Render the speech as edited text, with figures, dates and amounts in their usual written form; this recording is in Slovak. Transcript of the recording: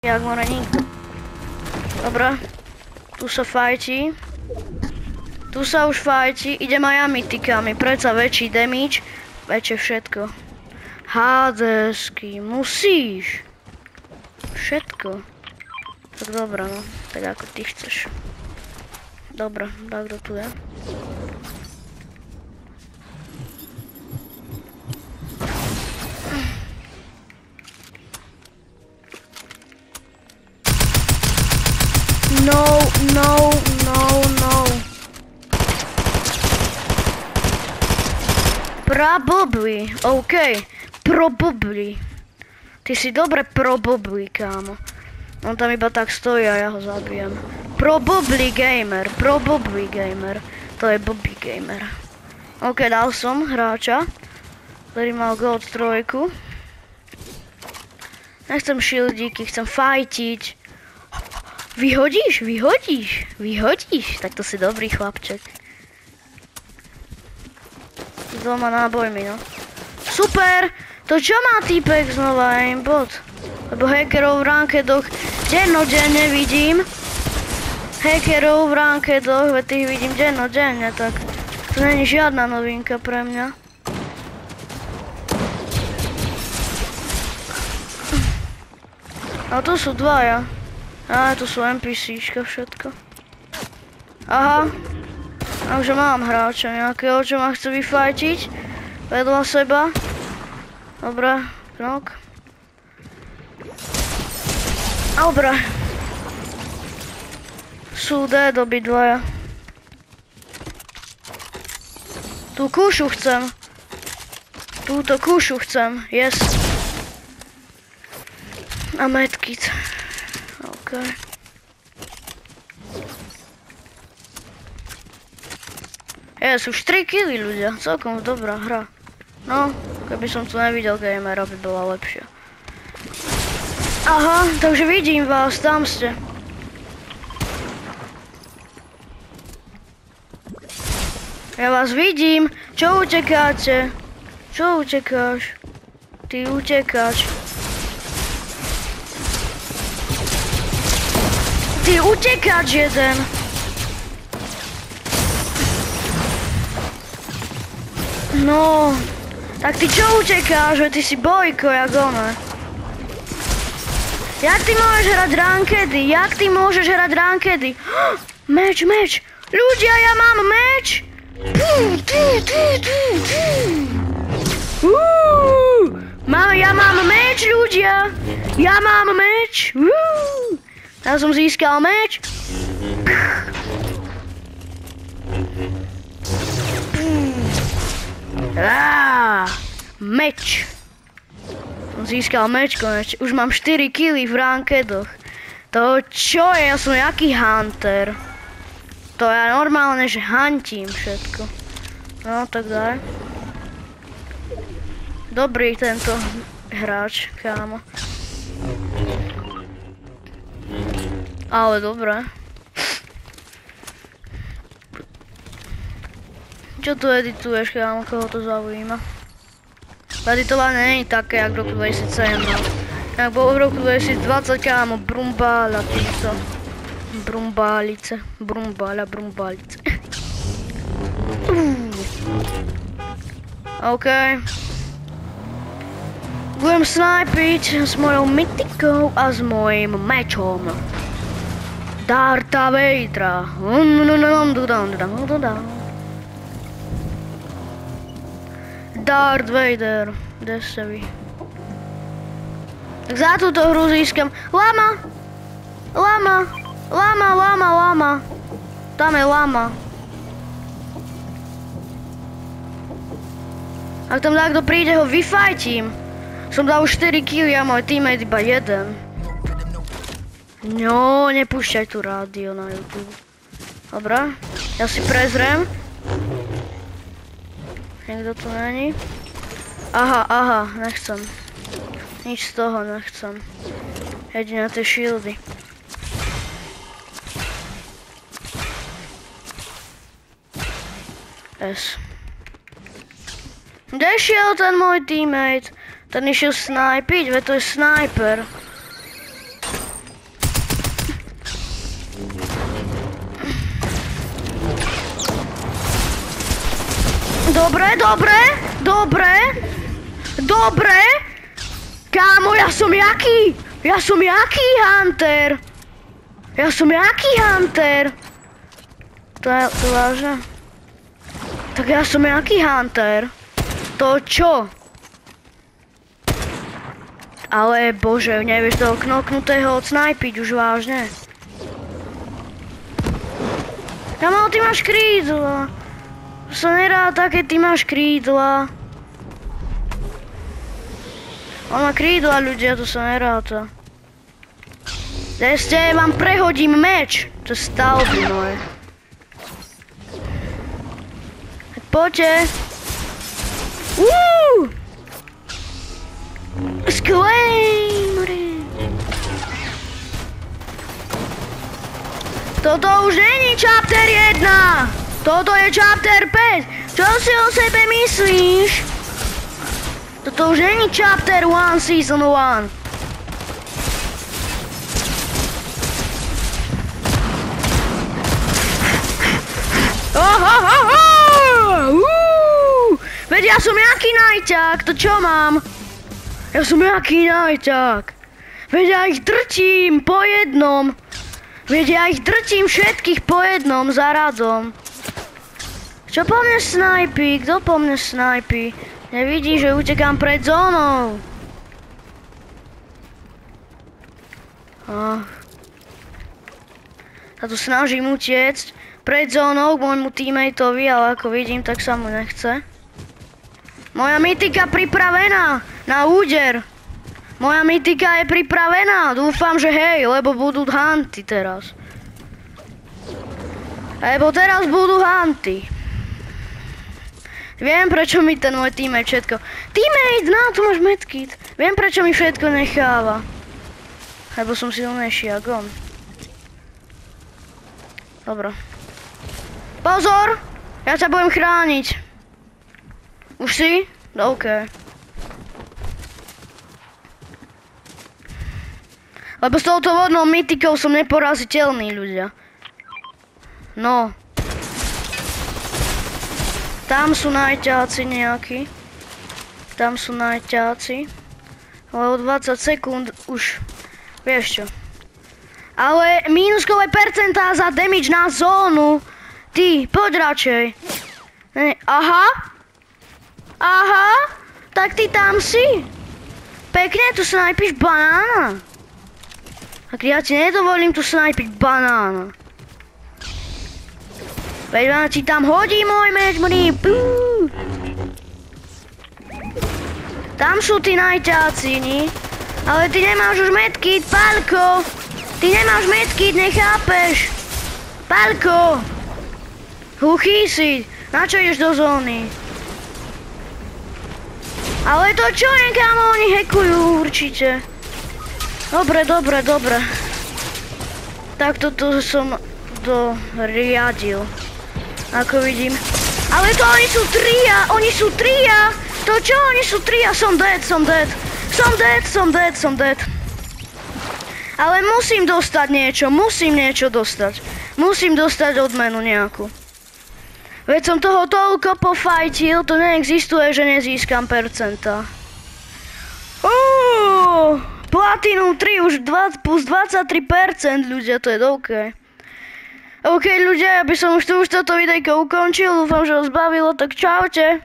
Jak more nikto. Dobre. Tu sa fajtí. Tu sa už fajtí. Idem aj ja mytikami. Predsa väčší damage. Väčšie všetko. Hadesky. Musíš. Všetko. Tak dobré, no. Tak ako ty chceš. Dobre, tak kto tu je? No. Probably, OK. Probably. Ty si dobre probably, kámo. On tam iba tak stojí a ja ho zabijem. Probably gamer. To je Bobby gamer. OK, dal som hráča, ktorý mal gold 3. Nechcem shieldíky, chcem fajtiť. Vyhodíš? Tak to si dobrý chlapček. S 2 nábojmi, no. Super! To čo má týpek znova aimbot? Lebo hackerov v rankedoch dennodenne vidím. Hackerov v rankedoch, veď tých vidím dennodenne, tak to není žiadna novinka pre mňa. A tu sú dvaja. Á, tu sú NPCčka všetko. Aha. A už mám hráča nejakého, čo ma chce vyfajtiť. Vedľa seba. Dobre, knok. Dobre. Sú dead obidvaja. Tú kúšu chcem. Túto kúšu chcem, yes. A medkit. OK. Sú 4 killy ľudia, celkom dobrá hra. No, keby som tu nevidel gamera, by bola lepšia. Aha, takže vidím vás, tam ste. Ja vás vidím, čo utekáte? Čo utekáš? Ty utekáš. Ty utekáč jeden. No, tak ty čo utekáš, veď ty si bojko, jak ono. Jak ty môžeš hrať rankedy? Meč. Ľudia, ja mám meč. Ja mám meč, ľudia. Ja mám meč. Ja som získal meč. Meč. Som získal meč konečne. Už mám 4 killy v rankedoch. To čo je? Ja som jaký hunter. To ja normálne, že hantím všetko. No, tak daj. Dobrý tento hráč, kámo. Ale dobré. Čo tu edituješ, kámo, koho to zaujíma? Editovanie nie je také, jak v roku 2007. Jak bolo v roku 2020, kámo, brumbála týmto. Brumbálice. OK. Budem snajpiť s mojou mytikou a s mojím mečom. Darta Vadera. Darth Vader. Kde sa vy? Tak za túto hru získam. Lama. Tam je lama. Ak tam niekto príde, ho vyfajtím. Som dal už 4 killy a môj teammate iba 1. No, nepúšťaj tu rádio na YouTube. Dobre, ja si prezriem. Niekto tu není. Aha, nechcem. Nič z toho nechcem. Jedine tie shieldy. S. Kde šiel ten môj teammate? Ten išiel snajpiť, veď to je sniper. Dobre, dobre, dobre, dobre. Kámo, ja som jaký hunter. Ja som jaký hunter. To vážne? Tak ja som jaký hunter. To čo? Ale bože, nevieš toho knoknutého odsnajpiť už vážne. Kámo, ty máš krídla. To sa neráta, keď ty máš krídla. On má krídla, ľudia, to sa neráta. Zeste, vám prehodím meč. To je stavby moje. Tak poďte. Skvej. Toto už není chapter 1. Toto je chapter 5. Čo si o sebe myslíš? Toto už není chapter 1 season 1. Veď ja som jaký najťák, to čo mám? Ja som jaký najťák. Veď ja ich drtím po jednom. Veď ja ich drtím všetkých po jednom za radom. Čo po mne snajpí? Kto po mne snajpí? Nevidí, že utekám pred zónou. Sa tu snažím utiecť pred zónou k môjmu teammateovi, ale ako vidím, tak sa mu nechce. Moja mytika pripravená na úder. Moja mytika je pripravená. Dúfam, že hej, lebo budú hunty teraz. Lebo teraz budú hunty. Viem, prečo mi ten môj teammate všetko... Teammate, na tu máš medkit. Viem, prečo mi všetko necháva. Lebo som silnejší ako on. Dobro. Pozor! Ja ťa budem chrániť. Už si? OK. Lebo s touto vodnou mytikou som neporaziteľný, ľudia. No. Tam sú najťáci nejakí. Tam sú najťáci. Ale o 20 sekúnd už... Vieš čo. Ale mínuskové percentá za damage na zónu. Ty, poď radšej. Aha. Aha. Tak ty tam si. Pekne tu snajpíš banána. Tak ja ti nedovolím tu snajpiť banána. Veď vám ti tam hodí môj meč, Tam sú tí najťáci, ni? Ale ty nemáš už medkit, Pálko! Ty nemáš medkit, nechápeš! Pálko! Hluchý si, na čo ideš do zóny? Ale to čo, nekam oni hekujú určite. Dobre, dobre, dobre. Tak toto som doriadil. Ako vidím. Ale to oni sú tria! To čo, oni sú tria? Som dead. Ale musím dostať niečo, musím dostať. Musím dostať odmenu nejakú. Veď som toho toľko pofajtil, to neexistuje, že nezískam percenta. Platinum 3 už plus 23%, ľudia, to je OK. OK, ľudia, ja by som už toto videjko ukončil, dúfam, že ho zbavilo, tak čaute.